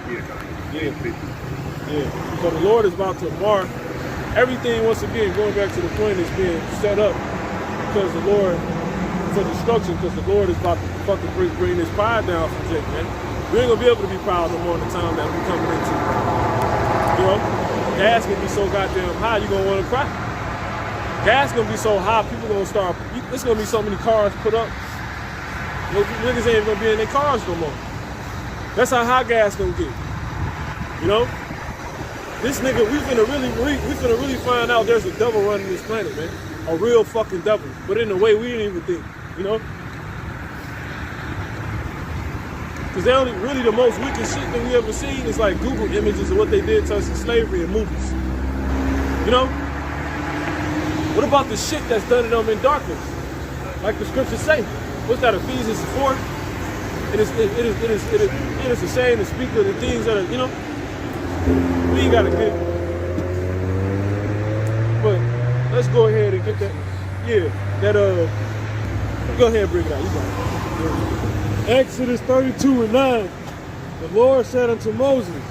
Yeah. Yeah. So the Lord is about to mark everything once again, going back to the point, is being set up because the Lord, for destruction, because the Lord is about to fucking bring this pride down from Jake, man. We ain't gonna be able to be proud no more in the time that we're coming into. You know? Gas gonna be so goddamn high, you gonna wanna cry. Gas gonna be so high, people gonna start, it's gonna be so many cars put up. Niggas ain't gonna be in their cars no more. That's how high gas gonna get. You know? This nigga, we finna really find out there's a devil running this planet, man. A real fucking devil. But in a way we didn't even think, you know? Because they only really the most wicked shit that we ever seen is like Google images of what they did to us in slavery in movies. You know? What about the shit that's done to them in darkness? Like the scriptures say. What's that, Ephesians 4? It is a shame to speak of the things that are, you know, we ain't gotta get. But let's go ahead and get that. Yeah, that go ahead and bring it out. You got it. Exodus 32:9. The Lord said unto Moses,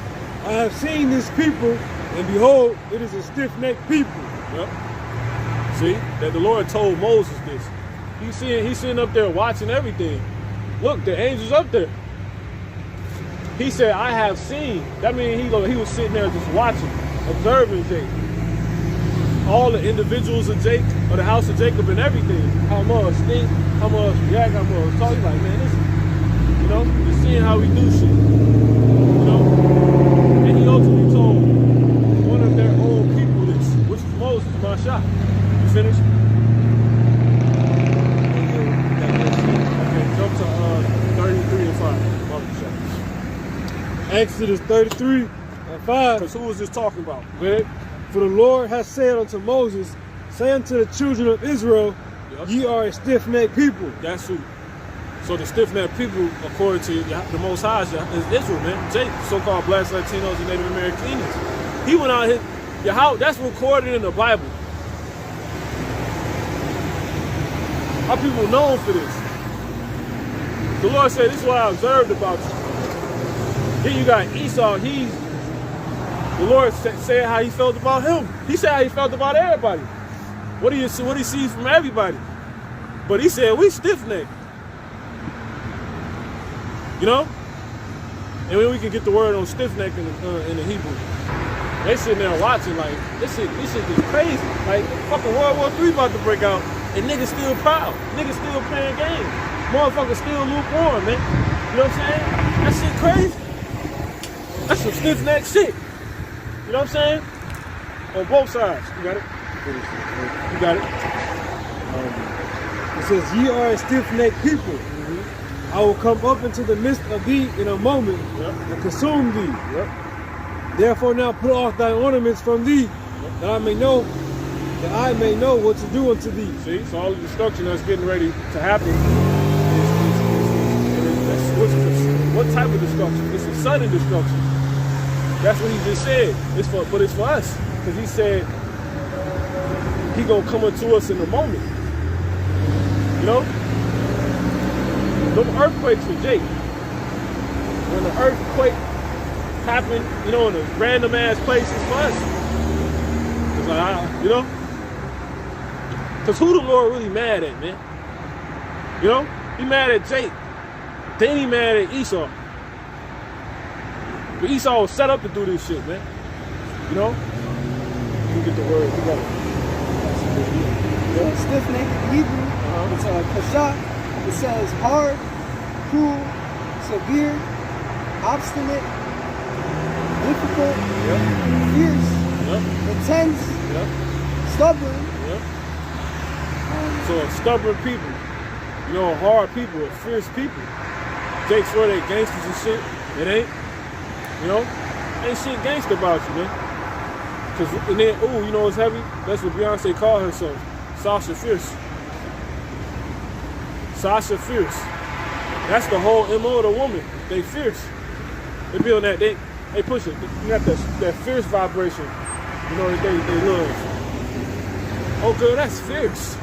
I have seen this people, and behold, it is a stiff-necked people. Yep. See, that the Lord told Moses this. He's sitting up there watching everything. Look, the angel's up there. He said, I have seen. That means he was sitting there just watching, observing Jacob. All the individuals of Jacob, or the house of Jacob and everything. How much stink, how much react, how much talk. He's like, man, this is, you know, just seeing how we do shit. You know? And he ultimately told one of their own people this, which is Moses, my shot. You finished? Jump to 33 and 5. Exodus 33 and 5. Because who was this talking about? Right? For the Lord has said unto Moses, say unto the children of Israel, yep, ye are a stiff-necked people. That's who. So the stiff-necked people, according to the Most High, is Israel, man. Jake, so-called Blacks, Latinos, and Native American Indians. He went out here. Yahawah, that's recorded in the Bible. Our people known for this. The Lord said, this is what I observed about you. Then you got Esau. The Lord said how he felt about him. He said how he felt about everybody. What do you see from everybody? But he said, we stiff-necked. You know? And then we can get the word on stiff-necked in the Hebrew. They sitting there watching like, this shit is crazy. Like, fucking World War III about to break out, and niggas still proud. Niggas still playing games. Motherfuckers still lukewarm, man. You know what I'm saying? That shit crazy. That's some stiff-necked shit. You know what I'm saying? On both sides. You got it? You got it? It says, ye are a stiff-necked people. Mm-hmm. I will come up into the midst of thee in a moment, yep, and consume thee. Yep. Therefore now put off thy ornaments from thee, yep, that I may know what to do unto thee. See? So all the destruction that's getting ready to happen what type of destruction? It's a sudden destruction. That's what he just said. But it's for us. Because he said he gonna come unto us in a moment. You know? Them earthquakes for Jake. When the earthquake happened, you know, in a random ass place, it's for us. It's like, you know? Because who the Lord really mad at, man? You know? He mad at Jake. Then he mad at Esau. But Esau was set up to do this shit, man. You know? You get the word. You got it. Stiff-necked Hebrew. It's a kashat. It says hard, cruel, severe, obstinate, difficult, yep, fierce, yep, intense, yep, stubborn. Yep. So a stubborn people. You know, hard people, fierce people. Jake swear they gangsters and shit. It ain't. You know? Ain't shit gangster about you, man. Cause and then, ooh, you know what's heavy? That's what Beyonce called herself. Sasha Fierce. Sasha Fierce. That's the whole MO of the woman. They fierce. They be on that, they push it. You got that fierce vibration. You know, that they love. Oh girl, that's fierce.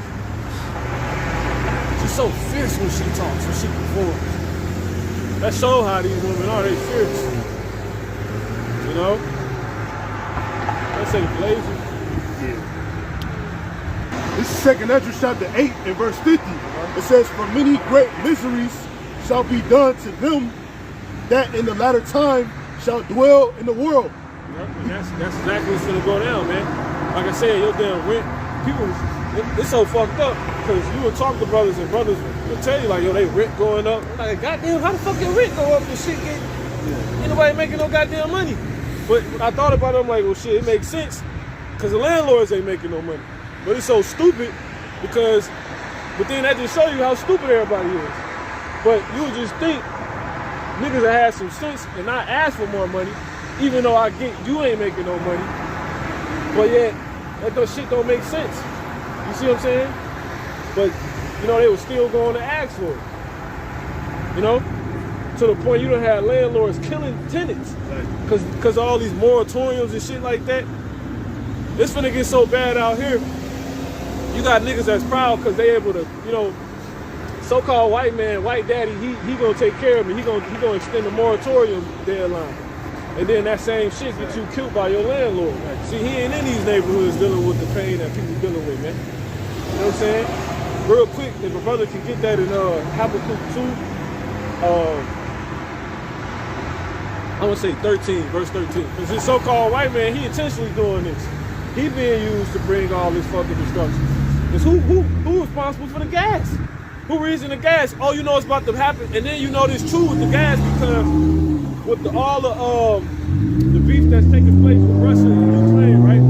She's so fierce when she talks, when she performs. That shows how these women are, they fierce. You know? Let's say blazing. Yeah. This is 2nd Ezra chapter 8 and verse 50. It says, for many great miseries shall be done to them that in the latter time shall dwell in the world. Yep, and that's exactly what's gonna go down, man. Like I said, your damn rent, people, it's so fucked up because you would talk to brothers and brothers will tell you like, yo, they rent going up. I'm like, goddamn, how the fuck your rent go up and shit get? Ain't nobody making no goddamn money. But I thought about it, I'm like, well, shit, it makes sense because the landlords ain't making no money. But it's so stupid because, but then that just show you how stupid everybody is. But you would just think niggas that have some sense and not ask for more money, even though I get you ain't making no money. But yet, that shit don't make sense. You see what I'm saying? But, you know, they were still going to ask for it. You know? To the point you done had landlords killing tenants. Because all these moratoriums and shit like that. It's finna get so bad out here. You got niggas that's proud because they able to, you know, so-called white man, white daddy, he gonna take care of me. He gonna extend the moratorium deadline. And then that same shit get you killed by your landlord. See, he ain't in these neighborhoods dealing with the pain that people dealing with, man. You know what I'm saying? Real quick, if a brother can get that in Habakkuk 2, I want to say 13, verse 13. Because this so-called white man, he intentionally doing this. He being used to bring all this fucking destruction. Because who responsible for the gas? Who reason the gas? Oh, you know it's about to happen. And then you know this true with the gas because with all the beef that's taking place with Russia and Ukraine, right?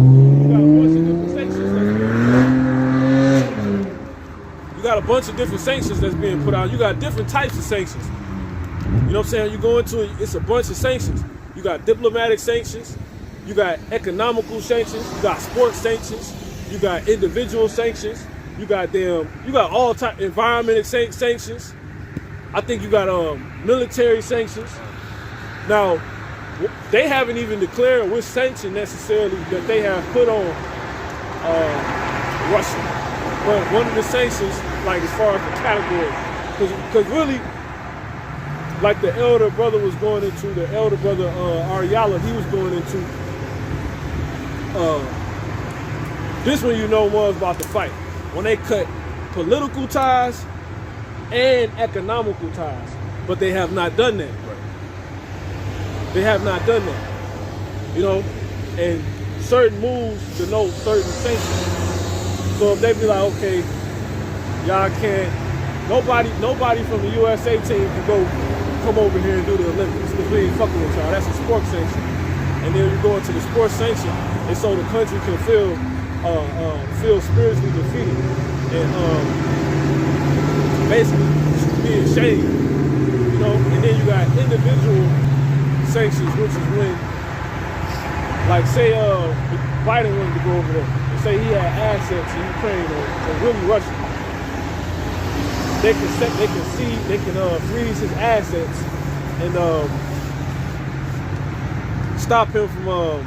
You got a bunch of different sanctions that's being put out. You got a bunch of different sanctions that's being put out. You got different types of sanctions. You know what I'm saying? You go into it, it's a bunch of sanctions. You got diplomatic sanctions, you got economical sanctions, you got sports sanctions, you got individual sanctions, you got all type environmental sanctions. I think you got military sanctions. Now, they haven't even declared which sanction necessarily that they have put on Russia. But one of the sanctions, like as far as the category, because really, like the elder brother was going into, the elder brother Ariala, he was going into, this one you know was about to fight. When they cut political ties and economical ties, but they have not done that. They have not done that, you know, and certain moves denote certain sanctions. So if they be like, okay, y'all can't, nobody from the USA team can come over here and do the Olympics because we ain't fucking with y'all. That's a sports sanction. And then you go into the sports sanction, and so the country can feel spiritually defeated and basically being shamed, you know. And then you got individual sanctions, which is when, like, say Biden wanted to go over there and say he had assets in Ukraine or really Russia. They can freeze his assets and stop him from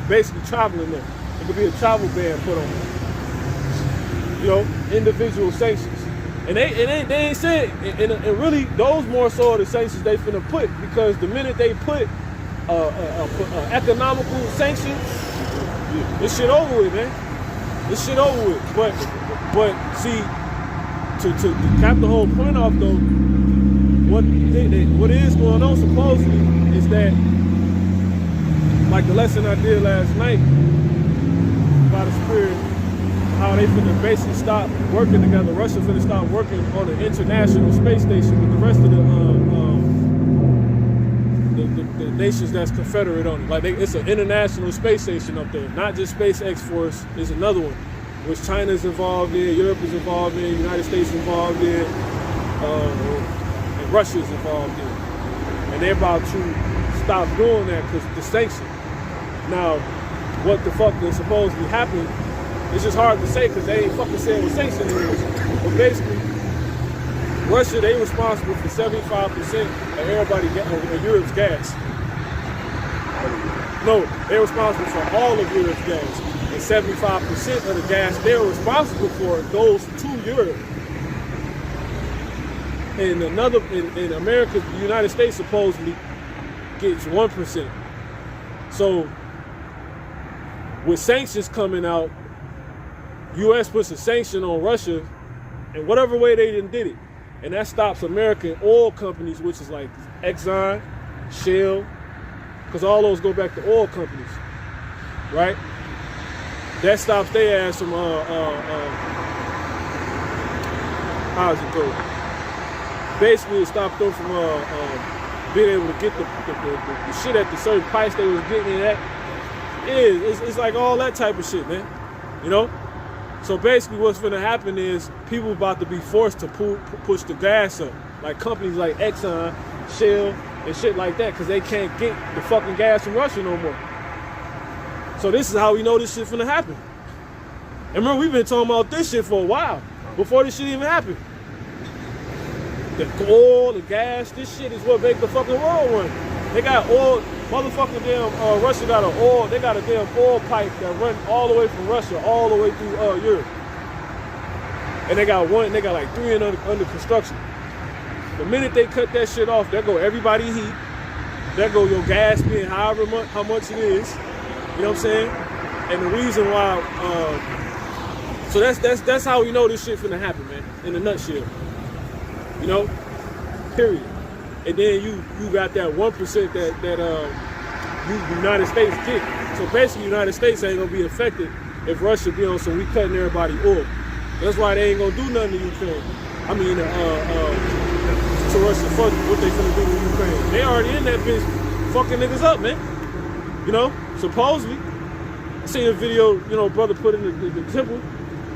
basically traveling there. It could be a travel ban put on him. You know, individual sanctions. And they ain't said, and really, those more so are the sanctions they finna put, because the minute they put economical sanctions, this shit over with, man. This shit over with. But see, to cap the whole point off though, what is going on supposedly is that, like the lesson I did last night by the Spirit, how they finna basically stop working together. Russia finna stop working on the International Space Station with the rest of the nations that's confederate on it. Like it's an international space station up there, not just Space X Force. There's another one, which China's involved in, Europe is involved in, United States involved in, and Russia's involved in. And they're about to stop doing that because the sanction. Now, what the fuck is supposedly happening? It's just hard to say because they ain't fucking saying what sanction is. But basically, Russia, they responsible for 75% of everybody of Europe's gas. No, they're responsible for all of Europe's gas. And 75% of the gas they're responsible for goes to Europe. And in America, the United States supposedly gets 1%. So with sanctions coming out, U.S. puts a sanction on Russia in whatever way they did it. And that stops American oil companies, which is like Exxon, Shell, because all those go back to oil companies, right? That stops their ass from, how's it go? Basically, it stopped them from being able to get the shit at the certain price they was getting it at. It's like all that type of shit, man. You know? So basically what's gonna happen is people about to be forced to push the gas up. Like companies like Exxon, Shell, and shit like that, because they can't get the fucking gas from Russia no more. So this is how we know this shit finna happen. And remember, we've been talking about this shit for a while, before this shit even happened. The oil, the gas, this shit is what make the fucking world run. They got oil, motherfucking damn, Russia got they got a damn oil pipe that run all the way from Russia, all the way through Europe. And they got like 3 under construction. The minute they cut that shit off, there go everybody heat, there go your gas being however much, how much it is, you know what I'm saying? And the reason why, so that's how we know this shit finna happen, man, in a nutshell. You know, period. And then you got that 1% that United States get. So basically, United States ain't gonna be affected if Russia be on some we cutting everybody oil. That's why they ain't gonna do nothing to Ukraine. I mean, to Russia, fuck what they finna do to Ukraine. They already in that bitch, fucking niggas up, man. You know, supposedly. I seen a video, you know, brother put in the temple,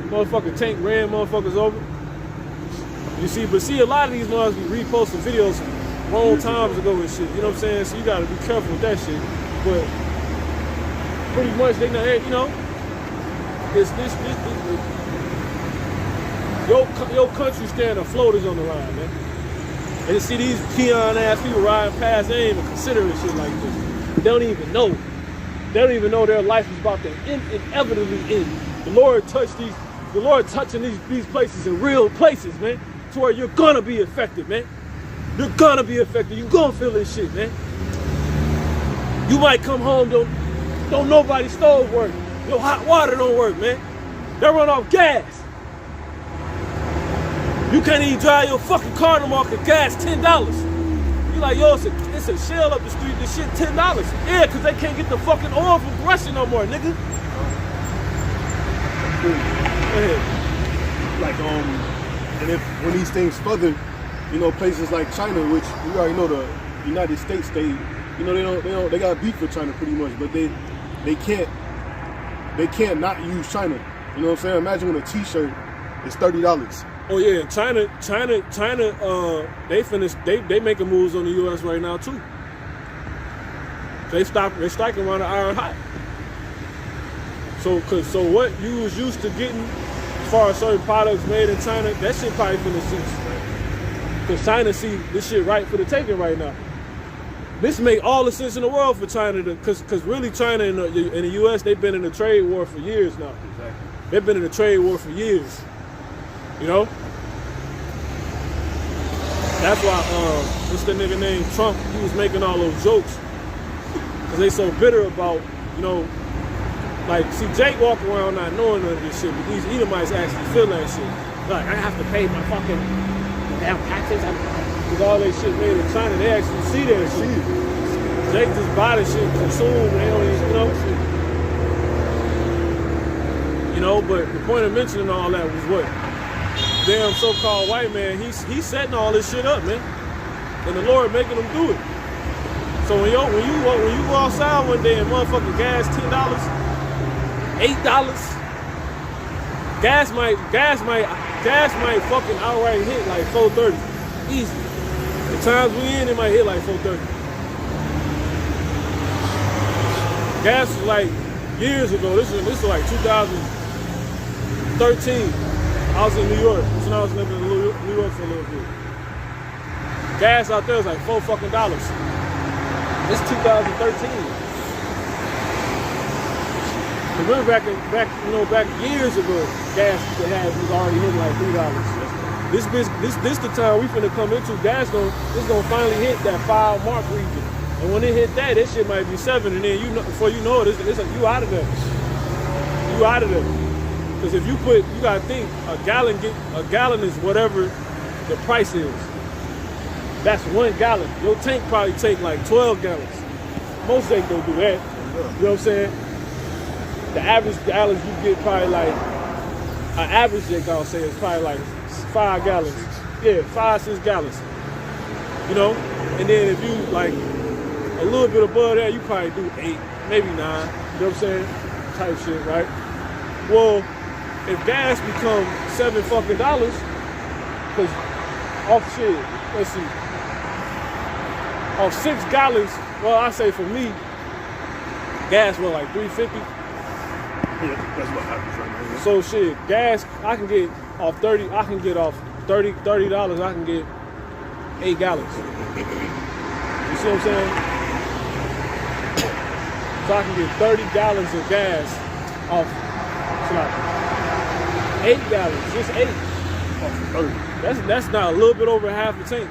motherfucking tank ran motherfuckers over. You see, but see, a lot of these motherfuckers be reposting videos long times ago and shit, you know what I'm saying? So you gotta be careful with that shit. But pretty much they know, you know, your country stand afloat is on the line, man. And you see these peon ass people riding past, they ain't even considering shit like this. They don't even know. They don't even know their life is about to inevitably end. The Lord touching these places in real places, man. To where you're gonna be affected, man. You're gonna be affected. You're gonna feel this shit, man. You might come home, don't nobody's stove work. Your hot water don't work, man. They run off gas. You can't even drive your fucking car no more because gas $10. You like, yo, it's a shell up the street, this shit $10. Yeah, because they can't get the fucking oil from Russia no more, nigga. Go ahead. Like, and if when these things further, you know, places like China, which we already know the United States, they got beef with China pretty much, but they can't not use China. You know what I'm saying? Imagine when a T-shirt is $30. Oh yeah, China, they making moves on the U.S. right now too. They're striking around the iron hot. So what you was used to getting as far as certain products made in China, that shit probably finna cease. Because China see this shit right for the taking right now. This make all the sense in the world for China, because really China and the U.S., they've been in a trade war for years now. Exactly. They've been in a trade war for years. You know? That's why, what's the nigga named Trump, he was making all those jokes. Because they so bitter about, you know, like, see, Jake walk around not knowing none of this shit, but these Edomites actually feel that shit. Like, I have to pay my fucking damn taxes. With all that shit made in China, they actually see that shit. Jake just buy the shit, consume, they don't even, you know, but the point of mentioning all that was what? Damn so-called white man, he's setting all this shit up, man. And the Lord making them do it. So when you go outside one day and motherfucking gas $10, $8, gas might fucking outright hit like $4.30. Easy. The times we in, it might hit like $4.30. Gas was like years ago. This was like 2013. I was in New York. This when I was living in New York for a little bit. Gas out there was like $4 fucking. It's 2013. Remember back years ago, gas was already hitting like $3. This the time we finna come into. Gas it's gonna finally hit that 5 mark region. And when it hit that shit might be 7, and then you know, before you know it, you out of there. You out of there. Because if you gotta think a gallon is whatever the price is. That's 1 gallon. Your tank probably take like 12 gallons. Most tanks don't do that. You know what I'm saying? The average gallons you get probably like an average tank I'll say is probably like 5 gallons. Yeah, 5-6 gallons. You know? And then if you like a little bit above that, you probably do 8, maybe 9. You know what I'm saying? Type shit, right? Well, if gas becomes $7 fucking dollars, because off shit, let's see, off 6 gallons, well, I say for me, gas was like $3.50. Yeah, that's what happens right now. So shit, gas, I can get off 30, I can get off $30, I can get 8 gallons. You see what I'm saying? So I can get 30 gallons of gas off, it's like 8 gallons, just 8. Off 30. That's not a little bit over half the tank.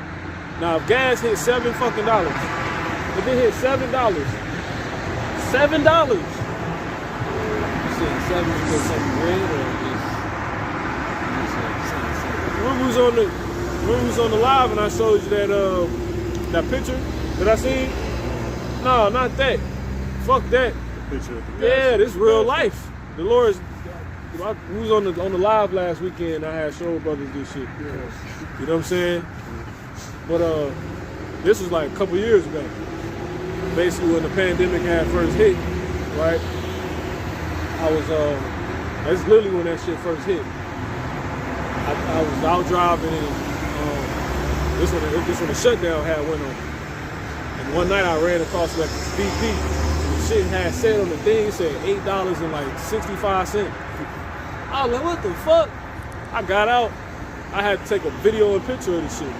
Now if gas hit $7 fucking dollars, if it hit $7, $7. You said 7 for something red or When we was on the live and I showed you that picture that I seen, no, not that. Fuck that. The picture of the gas. Yeah, this real life. The Lord's. We was on the live last weekend. I had Show Brothers do shit. You know what I'm saying? But this was like a couple years ago. Basically, when the pandemic had first hit, right? I was that's literally when that shit first hit. I was out driving and this when the shutdown had went on. And one night I ran across like this BP. Shit had said on the thing, it said $8.65. I was like, what the fuck? I got out. I had to take a video and picture of this shit.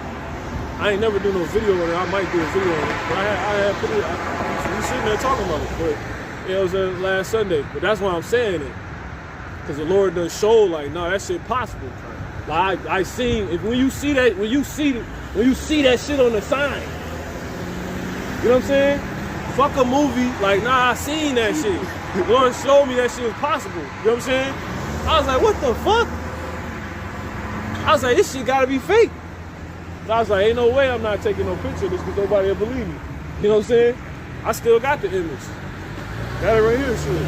I ain't never do no video on it. I might do a video on it. But I had video. We sitting there talking about it. But yeah, it was last Sunday. But that's why I'm saying it. Because the Lord does show like, no, that shit possible. Like I seen, when you see that shit on the sign. You know what I'm saying? Fuck a movie, like, nah, I seen that shit. The Lord showed me that shit was possible. You know what I'm saying? I was like, what the fuck? I was like, this shit gotta be fake. So I was like, ain't no way I'm not taking no picture of this because nobody will believe me. You know what I'm saying? I still got the image. Got it right here, shit.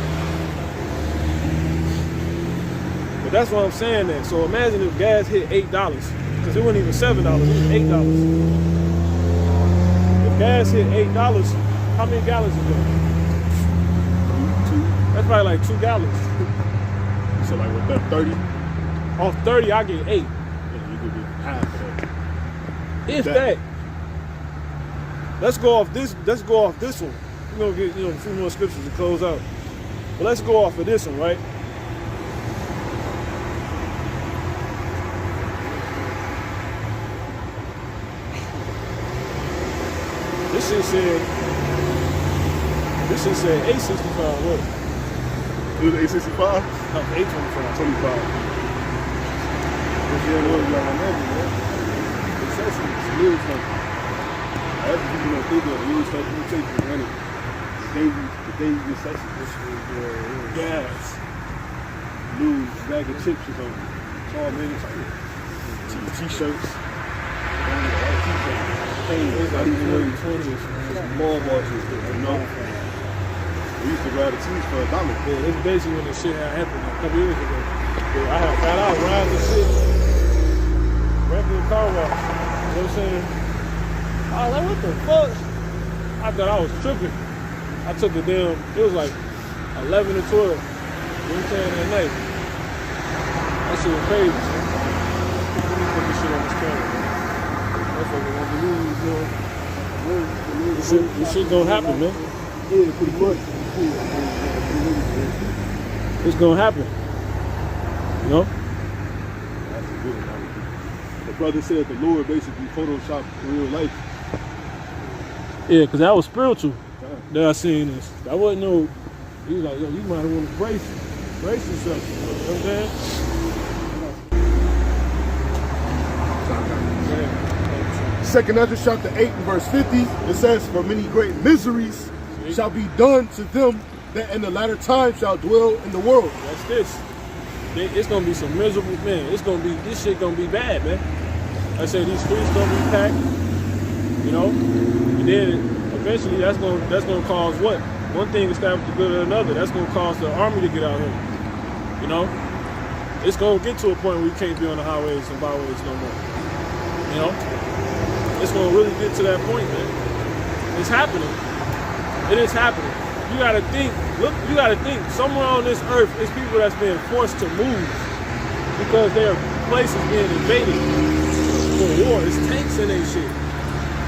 But that's why I'm saying that. So imagine if gas hit $8, because it wasn't even $7, it was $8. If gas hit $8, how many gallons is that? 2. That's probably like 2 gallons. So like with that 30, Off 30, I get 8. yeah, you could get half of that. If that. Let's go off this one. We're gonna get a few more scriptures to close out. But let's go off of this one, right? This shit said 865, what? It was 865? No, 825. 25. Because you know, like I imagine, man. Accessories, little stuff. Other people don't think of little stuff you take for granted. The daily necessities. Gas. Little bag of chips or something. It's all made in China. T-shirts. It's not even really 20s. Mall watches, you know. We used to ride the tees for $1. Yeah, it's basically when the shit had happened a couple years ago. Yeah, I had got out riding the shit, renting the car wash. You know what I'm saying? I was like, what the fuck? I thought I was tripping. I took the damn, it was like 11 or 12. You know what I'm saying, that night. That shit was crazy. Let me put this shit on this camera. Motherfucker won't believe, you know. This shit gonna happen, man. Yeah, pretty much. It's gonna happen. You know? That's a good one. The brother said the Lord basically photoshopped real life. Yeah, because that was spiritual that I seen this. That wasn't no, he was like, yo, you might want to brace yourself. You know what I'm saying? Second Ezra chapter 8 and verse 50, it says, for many great miseries shall be done to them that in the latter time shall dwell in the world. That's this. It's gonna be some miserable, man. This shit gonna be bad, man. I say these streets gonna be packed, you know, and then eventually that's gonna cause what? One thing established the good of another. That's gonna cause the army to get out here, you know. It's gonna get to a point where we can't be on the highways and byways no more, you know. It's gonna really get to that point, man. It's happening. It is happening. You gotta think, look, you gotta think, somewhere on this earth, it's people that's being forced to move because their place is being invaded for war. It's tanks in their shit.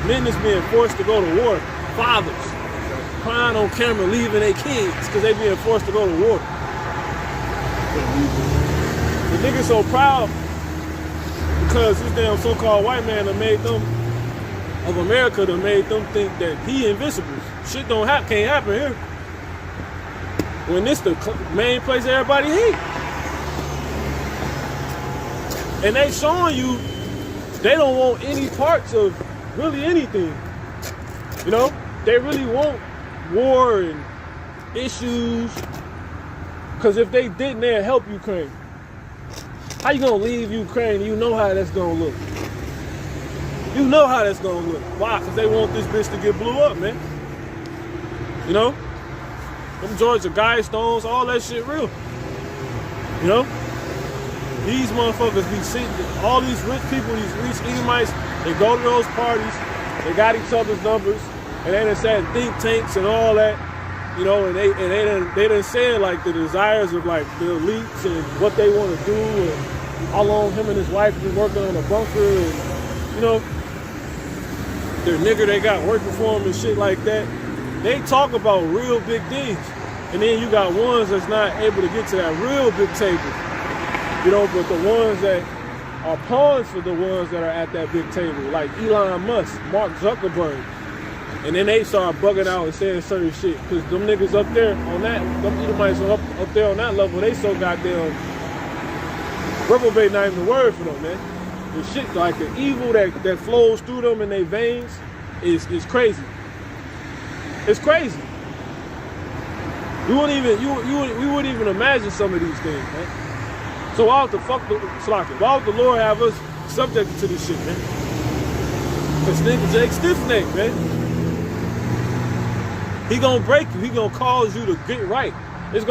Men is being forced to go to war. Fathers crying on camera, leaving their kids because they being forced to go to war. The niggas so proud because this damn so-called white man that made them, of America, that made them think that he invincible. Shit can't happen here. When this the main place everybody hate. And they showing you they don't want any parts of really anything. You know? They really want war and issues. Because if they didn't, they'd help Ukraine. How you gonna leave Ukraine? You know how that's gonna look. You know how that's gonna look. Why? Because they want this bitch to get blew up, man. You know? Them Georgia Guidestones, all that shit real. You know? These motherfuckers be sitting, all these rich people, these rich Edomites, they go to those parties, they got each other's numbers, and they done said think tanks and all that, you know, and they done said like the desires of like the elites and what they want to do and how long him and his wife been working on a bunker and, you know, their nigger they got working for them and shit like that. They talk about real big things. And then you got ones that's not able to get to that real big table. You know, but the ones that are pawns for the ones that are at that big table, like Elon Musk, Mark Zuckerberg. And then they start bugging out and saying certain shit. Because them niggas up there on that, them Edomites up there on that level, they so goddamn, reprobate not even the word for them, man. The shit, like the evil that flows through them in their veins is crazy. It's crazy. We wouldn't even imagine some of these things, man. So why would the Lord have us subjected to this shit, man? Cause nigga Jake stiff-neck, man. He gonna break you. He gonna cause you to get right. This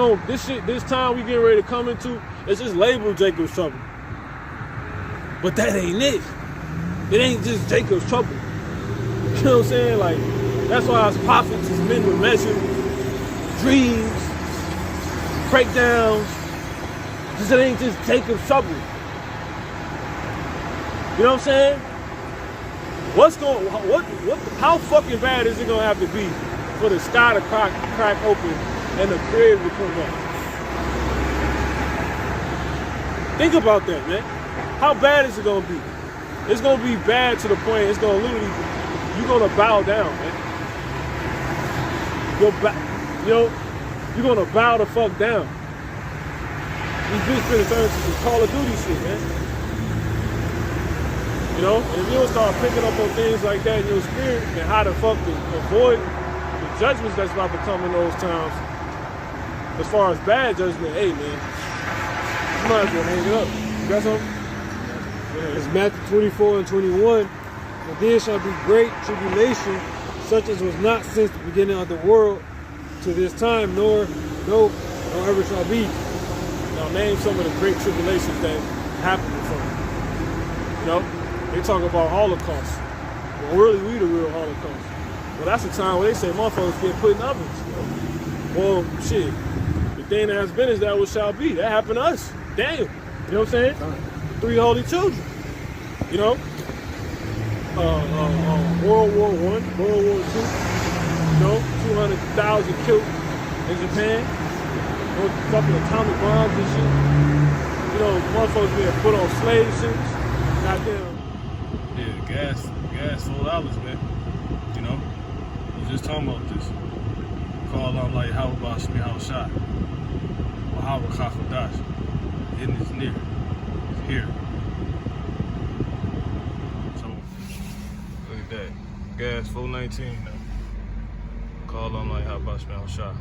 time we getting ready to come into, it's just labeled Jacob's trouble. But that ain't it. It ain't just Jacob's trouble. You know what I'm saying? Like, that's why as prophets, as men with measure, dreams, breakdowns, because it ain't just Jacob's trouble. You know what I'm saying? How fucking bad is it gonna have to be for the sky to crack open and the creator to come up? Think about that, man. How bad is it gonna be? It's gonna be bad to the point it's gonna literally, you're gonna bow down, man. You're gonna bow the fuck down. These bitches finna turn to some Call of Duty shit, man. You know, and if you don't start picking up on things like that in your spirit and how the fuck to avoid the judgments that's about to come in those times, as far as bad judgment, hey man, you might as well hang it up. You got something? It's Matthew 24 and 21. For there shall be great tribulation, such as was not since the beginning of the world to this time, nor ever shall be. Now name some of the great tribulations that happened from it. You know, they talk about Holocaust. Well, really, we the real Holocaust. Well, that's the time where they say motherfuckers get put in ovens. You know? Well, shit. The thing that has been is that what shall be. That happened to us. Daniel. You know what I'm saying? 3 holy children. You know? World War I, World War II. You know, 200,000 killed in Japan. Those fucking atomic bombs and shit. You know, motherfuckers being put on slave ships. Goddamn. Yeah, gas $4, man. You know? We was just talking about this. Call out like YAHAWASHI, YAHAWAH. Hidden is near. It's here. So gas, $4.19 now. Call on YAHAWASHI.